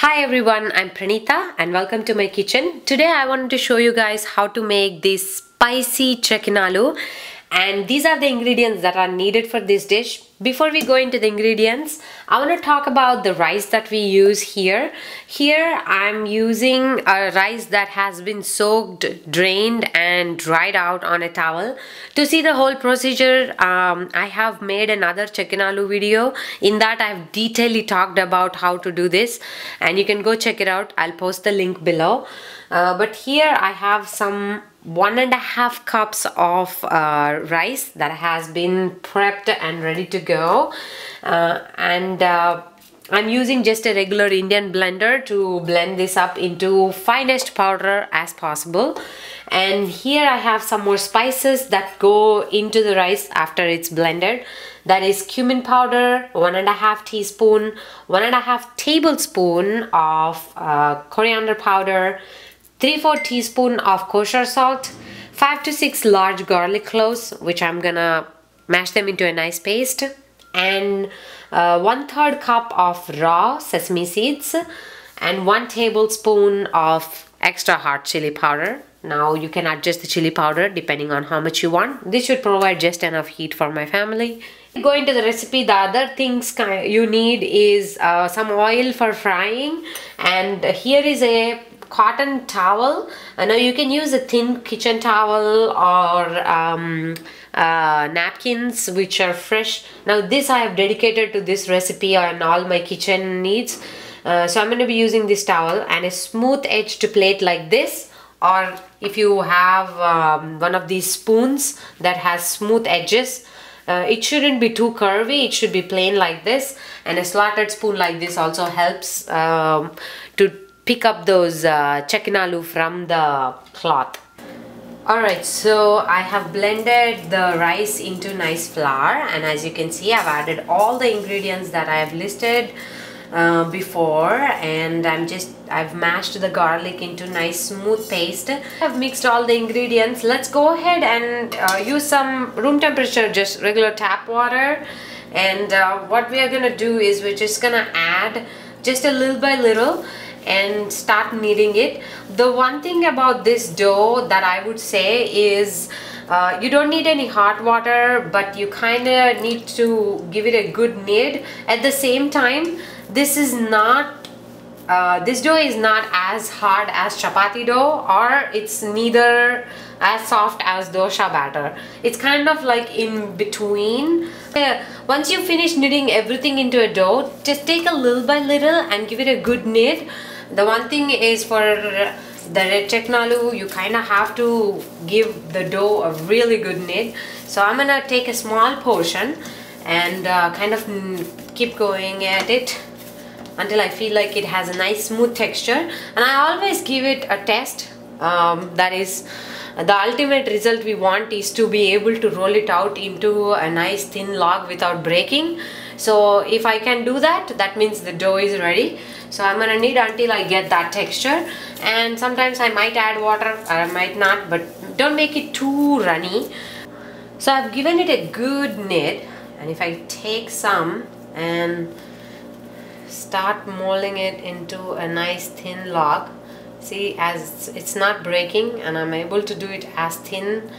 Hi everyone, I'm Pranita and welcome to my kitchen. Today I wanted to show you guys how to make this spicy Chakinalu, and these are the ingredients that are needed for this dish. Before we go into the ingredients, I want to talk about the rice that we use here. Here I'm using a rice that has been soaked, drained and dried out on a towel. To see the whole procedure, I have made another Chakinalu video. In that I've detailedly talked about how to do this and you can go check it out. I'll post the link below. But here I have some 1.5 cups of rice that has been prepped and ready to go, I'm using just a regular Indian blender to blend this up into finest powder as possible. And here I have some more spices that go into the rice after it's blended. That is cumin powder, 1.5 teaspoon, 1.5 tablespoon of coriander powder, 3/4 teaspoon of kosher salt, 5 to 6 large garlic cloves, which I'm gonna mash them into a nice paste, and 1/3 cup of raw sesame seeds, and 1 tablespoon of extra hot chili powder. Now you can adjust the chili powder depending on how much you want. This should provide just enough heat for my family. Going to the recipe, the other things you need is some oil for frying, and here is a cotton towel. Now you can use a thin kitchen towel or napkins which are fresh. Now this I have dedicated to this recipe and all my kitchen needs. So I'm going to be using this towel and a smooth edged plate like this, or if you have one of these spoons that has smooth edges. It shouldn't be too curvy, it should be plain like this, and a slotted spoon like this also helps to pick up those Chakinalu from the cloth. Alright, so I have blended the rice into nice flour, and as you can see I've added all the ingredients that I have listed before, and I've mashed the garlic into nice smooth paste. I've mixed all the ingredients. Let's go ahead and use some room temperature, just regular tap water, and what we are gonna do is we're just gonna add just a little by little and start kneading it. The one thing about this dough that I would say is you don't need any hot water, but you kind of need to give it a good knead. At the same time, this dough is not as hard as chapati dough, or it's neither as soft as dosha batter. It's kind of like in between. Once you finish kneading everything into a dough, just take a little by little and give it a good knead. The one thing is, for the red Chakinalu, you kind of have to give the dough a really good knead. So I'm gonna take a small portion and kind of keep going at it until I feel like it has a nice smooth texture. And I always give it a test. That is, the ultimate result we want is to be able to roll it out into a nice thin log without breaking. So if I can do that, that means the dough is ready. So I'm gonna knead until I get that texture, and sometimes I might add water or I might not, but don't make it too runny. So I've given it a good knead, and if I take some and start molding it into a nice thin log, see, as it's not breaking and I'm able to do it as thin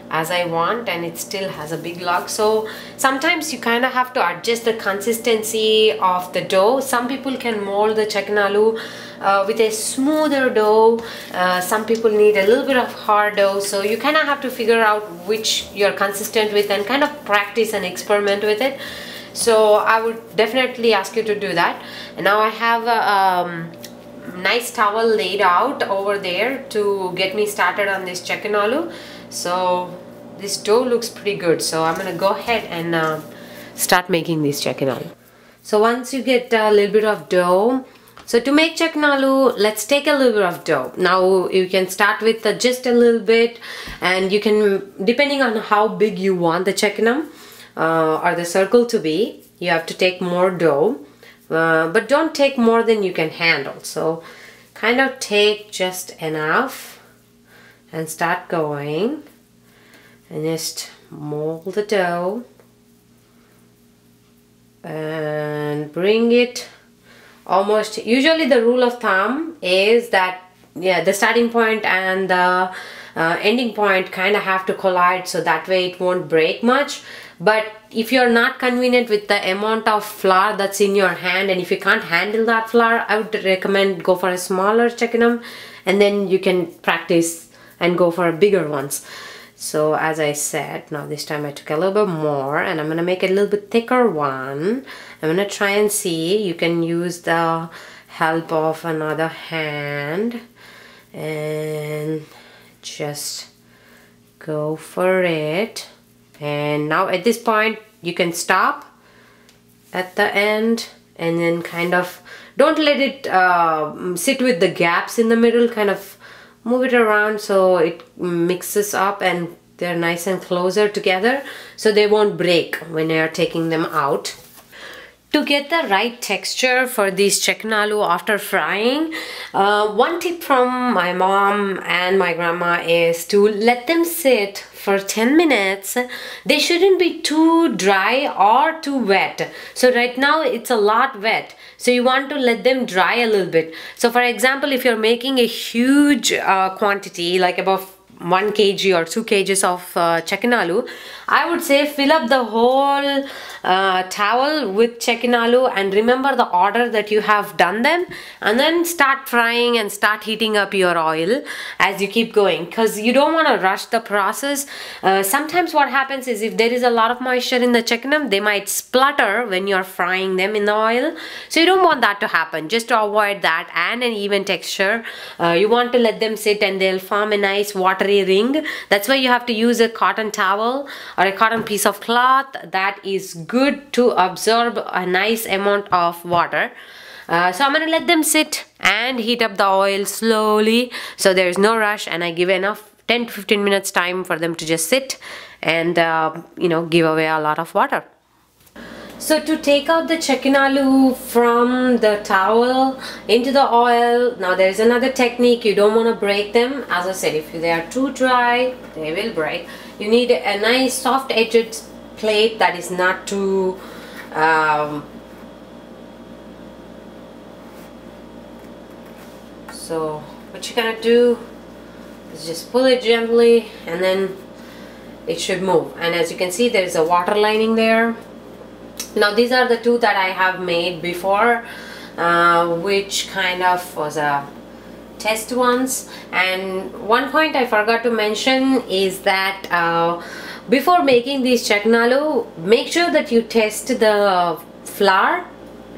as I want, and it still has a big log. So sometimes you kind of have to adjust the consistency of the dough. Some people can mold the Chakinalu with a smoother dough. Some people need a little bit of hard dough, so you kind of have to figure out which you're consistent with and kind of practice and experiment with it. So I would definitely ask you to do that. And now I have a nice towel laid out over there to get me started on this Chakinalu. So this dough looks pretty good, so I'm gonna go ahead and start making this Chakinalu. So once you get a little bit of dough, so to make Chakinalu, let's take a little bit of dough. Now you can start with just a little bit, and you can, depending on how big you want the Chakinam or the circle to be, you have to take more dough, but don't take more than you can handle. So kind of take just enough and start going and just mold the dough and bring it almost, usually the rule of thumb is that, yeah, the starting point and the ending point kind of have to collide, so that way it won't break much. But if you're not convenient with the amount of flour that's in your hand, and if you can't handle that flour, I would recommend go for a smaller chakinam, and then you can practice and go for bigger ones. So as I said, now this time I took a little bit more, and I'm gonna make a little bit thicker one. I'm gonna try and see. You can use the help of another hand and just go for it. And now at this point you can stop at the end, and then kind of don't let it sit with the gaps in the middle. Kind of move it around so it mixes up and they're nice and closer together, so they won't break when you're taking them out. To get the right texture for these chakinalu after frying, one tip from my mom and my grandma is to let them sit for 10 minutes. They shouldn't be too dry or too wet. So right now it's a lot wet, so you want to let them dry a little bit. So for example, if you're making a huge quantity, like above 1 kg or 2 kgs of chakinalu, I would say fill up the whole towel with chakinalu, and remember the order that you have done them, and then start frying and start heating up your oil as you keep going, because you don't want to rush the process. Sometimes what happens is, if there is a lot of moisture in the chakinam, they might splutter when you're frying them in the oil, so you don't want that to happen. Just to avoid that and an even texture, you want to let them sit and they'll form a nice watery ring. That's why you have to use a cotton towel or a cotton piece of cloth that is good to absorb a nice amount of water. So I'm gonna let them sit and heat up the oil slowly, so there's no rush, and I give enough 10 to 15 minutes time for them to just sit and you know, give away a lot of water. So to take out the chakinalu from the towel into the oil, now there's another technique. You don't want to break them. As I said, if they are too dry, they will break. You need a nice soft edged plate that is not too so what you're gonna do is just pull it gently, and then it should move. And as you can see, there's a water lining there. Now these are the two that I have made before, which kind of was a test ones. And one point I forgot to mention is that before making these chakinalu, make sure that you test the flour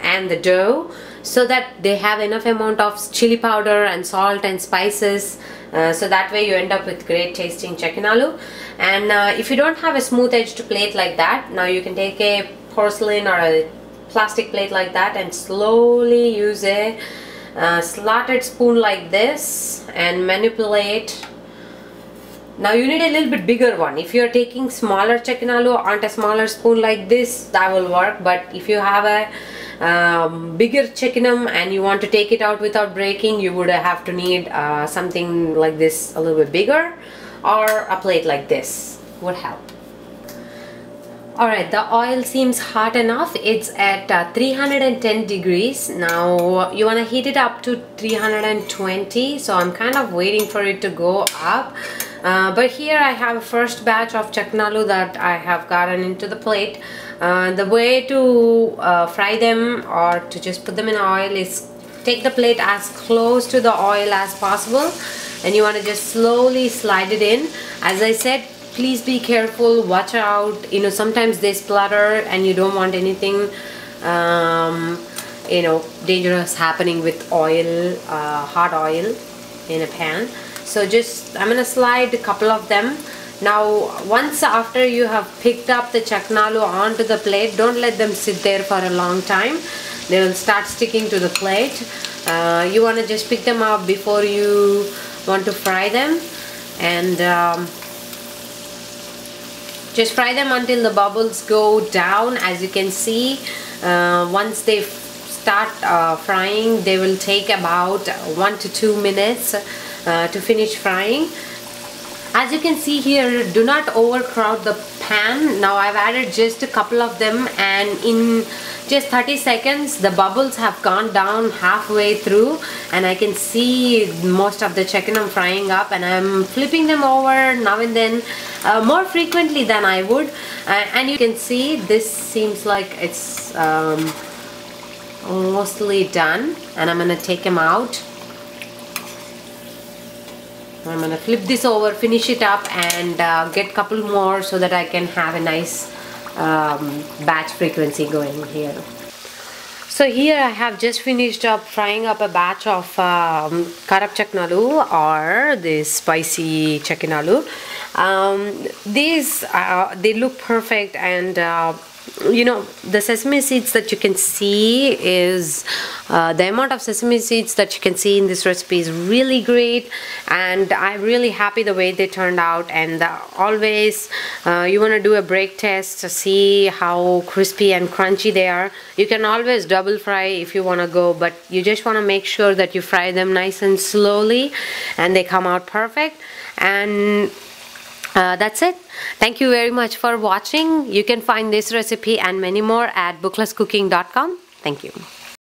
and the dough, so that they have enough amount of chili powder and salt and spices, so that way you end up with great tasting chakinalu. And if you don't have a smooth edged plate like that, now you can take a porcelain or a plastic plate like that and slowly use a slotted spoon like this and manipulate. Now you need a little bit bigger one. If you're taking smaller chakinalu on a smaller spoon like this, that will work. But if you have a bigger chakinam and you want to take it out without breaking, you would have to need something like this, a little bit bigger, or a plate like this would help. Alright, the oil seems hot enough. It's at 310 degrees. Now you want to heat it up to 320, so I'm kind of waiting for it to go up. But here I have a first batch of chakinalu that I have gotten into the plate. The way to fry them or to just put them in oil is take the plate as close to the oil as possible, and you want to just slowly slide it in. As I said, please be careful, watch out, you know, sometimes they splutter and you don't want anything you know, dangerous happening with oil, hot oil in a pan. So just, I'm gonna slide a couple of them. Now once after you have picked up the chakinalu onto the plate, don't let them sit there for a long time. They will start sticking to the plate. You want to just pick them up before you want to fry them, and just fry them until the bubbles go down. As you can see, once they start frying, they will take about 1 to 2 minutes to finish frying. As you can see here, do not overcrowd the pan. Now I've added just a couple of them, and in just 30 seconds the bubbles have gone down halfway through, and I can see most of the chicken frying up, and I'm flipping them over now and then, more frequently than I would, and you can see this seems like it's mostly done, and I'm gonna take them out. I'm gonna flip this over, finish it up, and get a couple more so that I can have a nice batch frequency going here. So here I have just finished up frying up a batch of Karab Chakinalu, or this spicy Chakinalu. These they look perfect, and you know, the sesame seeds that you can see is the amount of sesame seeds that you can see in this recipe is really great, and I'm really happy the way they turned out. And always you want to do a break test to see how crispy and crunchy they are. You can always double fry if you want to go, but you just want to make sure that you fry them nice and slowly and they come out perfect. And that's it. Thank you very much for watching. You can find this recipe and many more at booklesscooking.com. Thank you.